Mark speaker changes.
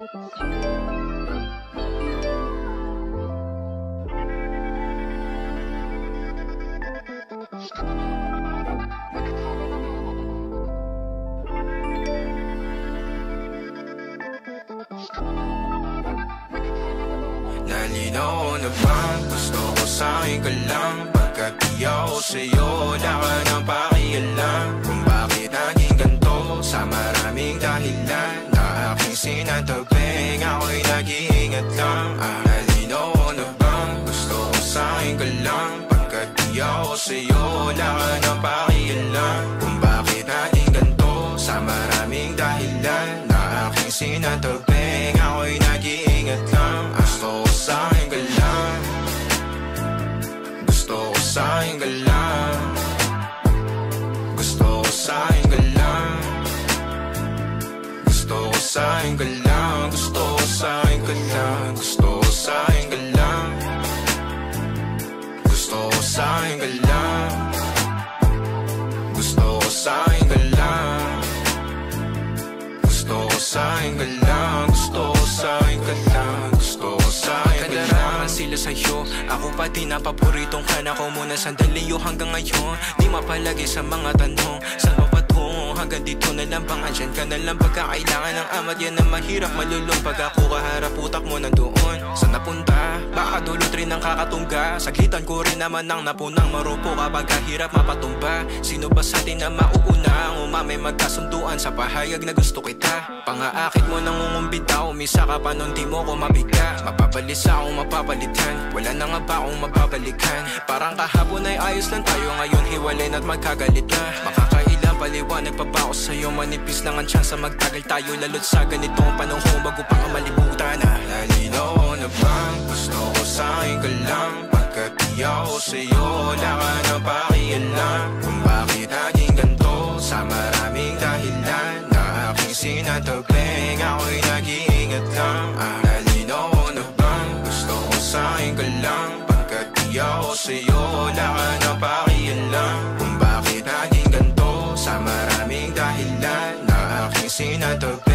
Speaker 1: Nalinaw na bang gusto ko sa'kin ka lang? Pagkat di ako sa'yo, wala ka nang pakialam. Kung bakit naging ganito, sa maraming dahilan na aking sinatagping, ako'y nag-iingat lang. Nalinaw na bang gusto ko sa'kin ka lang? Pagkat di ako sa'yo, wala ka nang pakialam. Kung bakit naging ganito, sa maraming dahilan na aking sinatagping, ako'y nag-iingat lang. Gusto ko sa'kin ka lang, gusto ko sa'kin ka lang, gusto ko sa'kin ka lang, gusto ko sa'kin ka lang, gusto ko sa'kin ka lang, gusto ko sa'kin ka lang, gusto ko sa'kin ka lang, gusto ko sa'kin ka lang, gusto ko sa'kin ka lang, gusto ko sa'kin ka lang, gusto ko sa'kin ka lang. Sila sa'yo, ako pa din ang paboritong ka na ko muna sandali yo hanggang ngayon. Di mapalagi sa mga tanong, saan mo patungo? Hanggang dito na lang bang andyan ka na lang pagkakailangan ng amat? Yan ang mahirap malulong pag ako kaharap utak mo nandoon. Saan napunta? Baka dulot rin ang kakatungga. Saglitan ko rin naman ang napunang marupo kapag kahirap mapatumba. Sino ba sa atin na mauuna ang umamay magkasunduan sa pahayag na gusto kita? Pangaakit mo nang umumbita, umisa ka pa nun di mo ko mabiga. Mapabalisa akong mapapalitan, wala na nga ba akong mapabalikan? Parang kahapon ay ayos lang tayo, ngayon hiwalay na't magkagalit na. Makakailang paliwanag pa ba ako sa'yo? Manipis lang ang tsansa magtagal tayo, lalo't sa ganitong panahon bago pa ka malibutan na. Nalinaw na bang gusto ko sa'kin ka lang? Pagkat di ako sa'yo, wala ka nang pakialam. Kung bakit naging ganito, sa maraming dahilan na aking sinatagping, ako'y nag-iingat lang. Nalinaw na bang gusto ko sa'kin ka lang? Pagkat di ako sa'yo, wala ka nang pakialam. Kung bakit naging ganito, sa maraming dahilan na aking sinatagping,